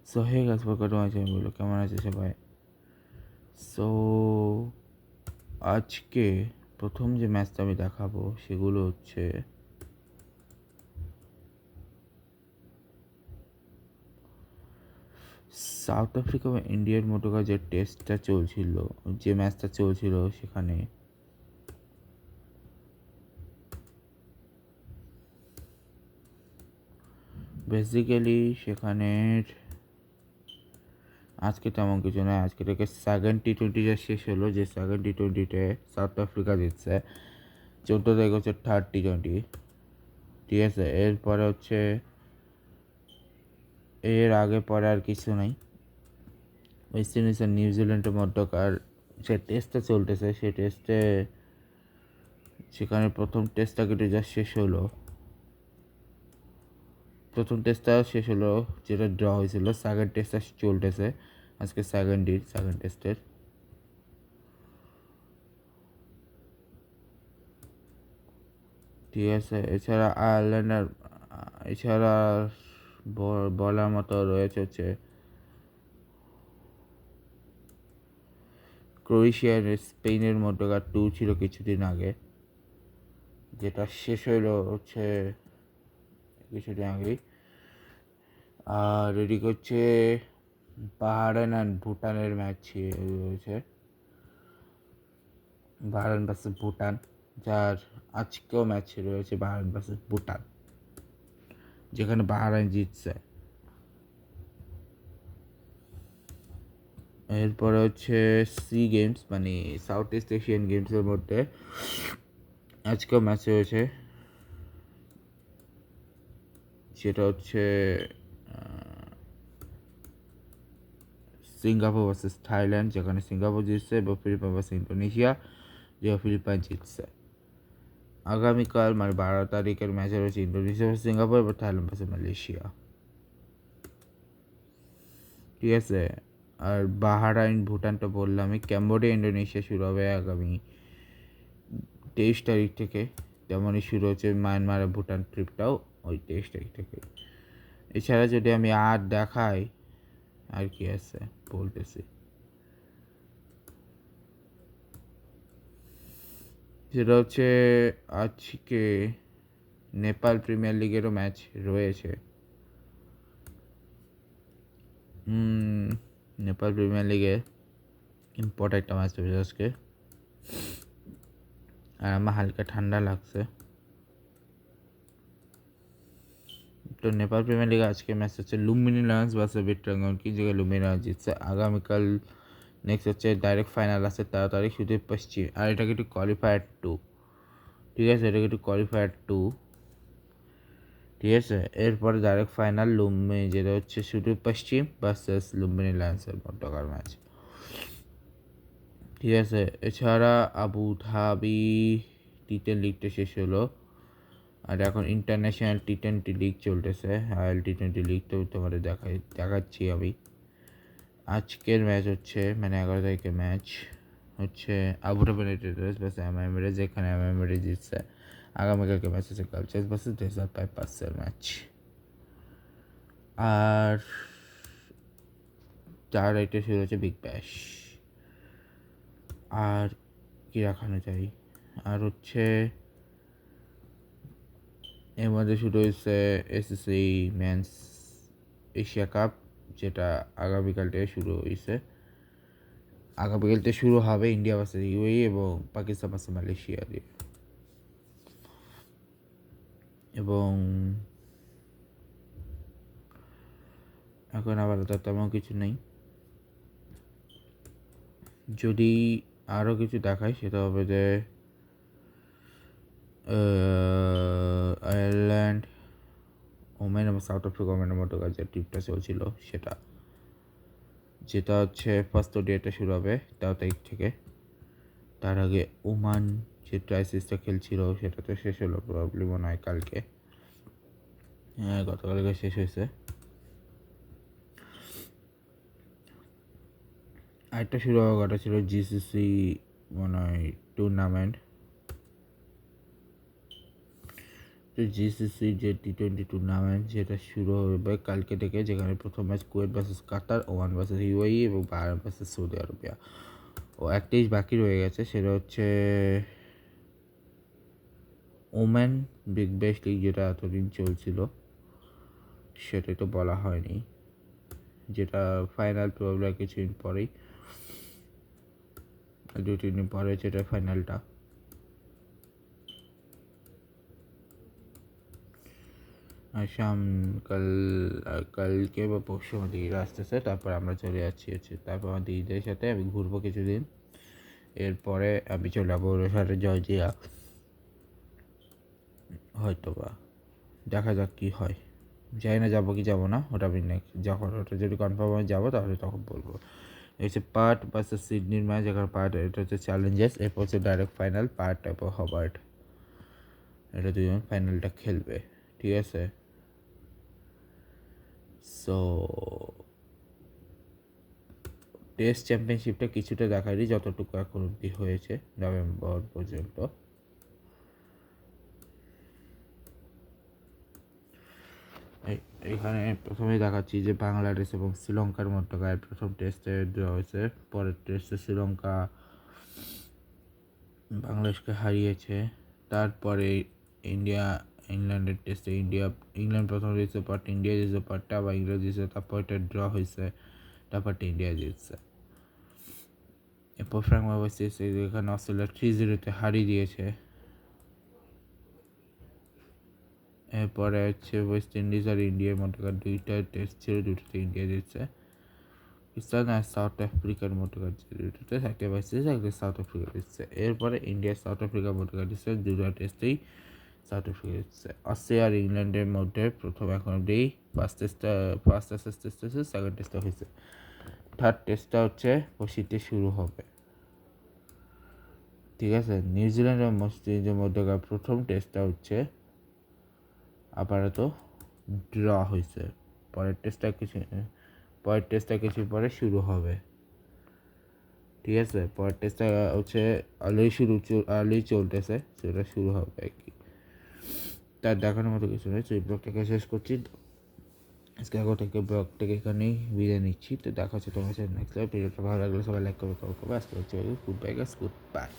So hey guys, welcome to my channel. বলো কেমন আছে সবাই? সো আজকে প্রথম যে ম্যাচটা আমি দেখাবো সেগুলো হচ্ছে সাউথ আফ্রিকা বা ইন্ডিয়ার মধ্যকার যে টেস্টটা চলছিল, যে ম্যাচটা চলছিল সেখানে বেসিক্যালি সেখানের আজকে তেমন কিছু নয়। আজকে থেকে সেকেন্ড টি-20টা শেষ হলো, যে সেকেন্ড টি-20তে সাউথ আফ্রিকা জিতছে। 14 তারিখ হচ্ছে থার্ড টি-20, ঠিক আছে। এরপরে হচ্ছে এর আগে পরে আর কিছু নাই। ওয়েস্ট ইন্ডিজ আর নিউজিল্যান্ডের মধ্যকার যে টেস্টটা চলতেছে সেই টেস্টে সেখানে প্রথম টেস্টটা কেটে যা শেষ হলো, প্রথম টেস্টটা শেষ হলো যেটা ড্র হয়েছিল। সেকেন্ড টেস্টটা চলতেছে আজকে, সেকেন্ড টেস্টের। ঠিক আছে। এছাড়া আয়ারল্যান্ড আর এছাড়া বলার মতো রয়েছে হচ্ছে ক্রোয়েশিয়া আর স্পেনের মধ্যকার ট্যুর ছিল কিছুদিন আগে, যেটা শেষ হইলো হচ্ছে কিছুদিন আগেই। আর এদিকে হচ্ছে বাহরাইন আর ভুটানের ম্যাচ রয়েছে, বাহরাইন ভার্সেস ভুটান, যার আজকেও ম্যাচ রয়েছে বাহরাইন ভার্সেস ভুটান, যেখানে বাহরাইন জিতছে। এরপরে হচ্ছে সি গেমস, মানে সাউথ ইস্ট এশিয়ান গেমসের মধ্যে আজকেও ম্যাচ রয়েছে, সেটা হচ্ছে সিঙ্গাপুর ভার্সেস থাইল্যান্ড, যেখানে সিঙ্গাপুর জিতছে, এবং ফিলিপাইন ভার্সেস ইন্দোনেশিয়া, যেখানে ফিলিপাইন জিতছে। আগামীকাল মানে 12 তারিখের ম্যাচে রয়েছে ইন্দোনেশিয়া ভার্সেস সিঙ্গাপুর এবং থাইল্যান্ড ভার্সেস মালয়েশিয়া, ঠিক আছে। আর বাহরাইন ভুটান তো বললামই। ক্যাম্বোডিয়া ইন্দোনেশিয়া শুরু হবে আগামী 23 তারিখ থেকে, তেমনই শুরু হচ্ছে মায়ানমার আর ভুটান ট্রিপটাও ওই 23 তারিখ থেকে। এছাড়া যদি আমি আর দেখাই, আর কি আছে বলতেছি, সেটা হচ্ছে আজকে নেপাল প্রিমিয়ার লিগেরও ম্যাচ রয়েছে। নেপাল প্রিমিয়ার লিগে ইম্পর্টেন্ট একটা ম্যাচ রয়েছে আজকে, আর আমার হালকা ঠান্ডা লাগছে। তো নেপাল প্রিমিয়ার লিগে আজকে ম্যাচ হচ্ছে লুম্বিনী লায়ন্স ভার্সেস বিট্রাঙ্গন, কি জায়গায় লুম্বিনী লায়ন্স জিতছে। আগামীকাল নেক্সট হচ্ছে ডাইরেক্ট ফাইনাল আছে 13 তারিখ, সুদূর পশ্চিম। আর এটা কিন্তু কোয়ালিফায়ার 2, ঠিক আছে, এটা কিন্তু কোয়ালিফায়ার 2, ঠিক আছে। এরপরে ডাইরেক্ট ফাইনাল লুম্বিনী, যেটা হচ্ছে সুদূর পশ্চিম ভার্সেস লুম্বিনী লায়ন্সের মধ্যকার ম্যাচ, ঠিক আছে। এছাড়া আবু ধাবি টি10 লিগটা শেষ হলো, আর এখন ইন্টারন্যাশনাল টি20 লিগ চলতেছে। আইএল টি20 লিগ তো তোমাদের দেখাচ্ছি আমি। আজকের ম্যাচ হচ্ছে মানে 11 তারিখের ম্যাচ হচ্ছে আবুধাবি রাইডার্স ভার্সেস এমআই, যেখানে এমআই জিতছে। আগামীকালকে ম্যাচ হচ্ছে কালচার্স ভার্সেস ডেজার্ট পাইপার্সের ম্যাচ। আর 4 রাইটে শুরু হচ্ছে বিগ ব্যাশ। আর কি রাখানো যায়, আর হচ্ছে এর মধ্যে শুরু হয়েছে এসএসসি মেন্স এশিয়া কাপ, যেটা আগামীকাল থেকে শুরু হয়েছে। আগামীকাল থেকে শুরু হবে ইন্ডিয়া ভার্সেস ইউএই এবং পাকিস্তান ভার্সেস মালয়েশিয়া দিয়ে। এবং এখন আবার তেমন কিছু নেই। যদি আরও কিছু দেখায় সেটা হবে যে আয়ারল্যান্ড ওমেন এবং সাউথ আফ্রিকা ওমেনের মধ্যে যে ট্রিপটা চলছিল সেটা, যেটা হচ্ছে ফার্স্ট ওডিআইটা শুরু হবে 13 তারিখ থেকে। তার আগে ওমান যে ট্রাইসিসটা খেলছিল সেটা তো শেষ হলো প্রবলেম মনে হয় কালকে, হ্যাঁ গতকালকে শেষ হয়েছে। আরেকটা শুরু হওয়ার কথা ছিল জিসিসি মনে হয় টুর্নামেন্ট, জিসিসি যে টি-20 টুর্নামেন্ট যেটা শুরু হবে কালকে থেকে, যেখানে প্রথম ম্যাচ কুয়েত ভার্সেস কাতার, ওমান ভার্সেস ইউএই এবং বাহরাইন ভার্সেস সৌদি আরবিয়া। ও একটাই বাকি রয়ে গেছে, সেটা হচ্ছে ওম্যান বিগ ব্যাশ লিগ, যেটা এতদিন চলছিল সেটাই তো বলা হয়নি, যেটা ফাইনাল প্রবলেম কিছুদিন পরেই, 2-3 দিন পরে যেটা ফাইনালটা। কালকে বা পরশু আমাদের ঈদ আসতেছে, তারপর আমরা চলে যাচ্ছি তারপর আমাদের ঈদের সাথে আমি ঘুরবো কিছুদিন, এরপরে আমি চলে যাবো ওর সাথে জর্জিয়া, হয়তো বা দেখা যাক কী হয়, জানি না যাবো কি যাবো না, ওটা আমি নেক্সট যখন ওটা যদি কনফার্ম হয়ে যাবো তাহলে তখন বলবো। এটা হচ্ছে পার্ট ভার্সেস সিডনির ম্যাচ, এখানে পার্ট এটা হচ্ছে চ্যালেঞ্জার্স, এরপর হচ্ছে ডাইরেক্ট ফাইনাল পার্ট টাইপের হবার্ট, এটা দুজন ফাইনালটা খেলবে, ঠিক আছে। সো টেস্ট চ্যাম্পিয়নশিপটা কিছুটা দেখাইনি, যতটুকু এখন অবধি হয়েছে নভেম্বর পর্যন্ত। এখানে প্রথমেই দেখাচ্ছি যে বাংলাদেশ এবং শ্রীলঙ্কার মধ্যকার প্রথম টেস্টে ড্র হয়েছে, পরের টেস্টে শ্রীলঙ্কা বাংলাদেশকে হারিয়েছে, তারপরে ইংল্যান্ডের টেস্টে ইংল্যান্ড প্রথম জিতছে, পরটা ইন্ডিয়া জিতছে, পরটা আবার ইংল্যান্ড জিতছে, তারপর এটা ড্র হয়েছে, তারপরটা ইন্ডিয়া জিতছে। এরপর ফ্র্যাঙ্ক ওভারসিজ এখানে অস্ট্রেলিয়া 3-0 হারিয়ে দিয়েছে। এরপরে হচ্ছে ওয়েস্ট ইন্ডিজ আর ইন্ডিয়ার মধ্যকার দুইটা টেস্ট ছিল, দুটোতে ইন্ডিয়া জিতছে। পাকিস্তান আর সাউথ আফ্রিকার মধ্যকার দুটোতে একটা ওয়েস্ট ইন্ডিজ একটা সাউথ আফ্রিকা জিতছে। এরপরে ইন্ডিয়া সাউথ আফ্রিকার মধ্যকার জিতছে, দুটো টেস্টেই সাউথ আফ্রিকা জিতছে। অস্ট্রেলিয়া আর ইংল্যান্ডের মধ্যে প্রথম এখন অব্দি ফার্স্ট টেস্টটা সেকেন্ড টেস্টটা হয়েছে, থার্ড টেস্টটা হচ্ছে শীতে শুরু হবে, ঠিক আছে। নিউজিল্যান্ড আর ওয়েস্ট ইন্ডিজের মধ্যকার প্রথম টেস্টটা হচ্ছে আপাতত ড্র হয়েছে, পরের টেস্টটা কিছু পরে শুরু হবে, ঠিক আছে। পরের টেস্টটা হচ্ছে অলরেডি চলতেছে, সেটা শুরু হবে আর কি। তার দেখানোর মতো কিছু নেই, সেই ব্লগটাকে শেষ করছি আজকে, আগো থেকে ব্লগটাকে এখানেই বিদায় নিচ্ছি। তো দেখা হচ্ছে তোমার সাথে নেক্সট ভিডিওটা ভালো লাগলে সবাই লাইক করবে, কমেন্ট করবে। আজকে হচ্ছে good bye guys, good bye.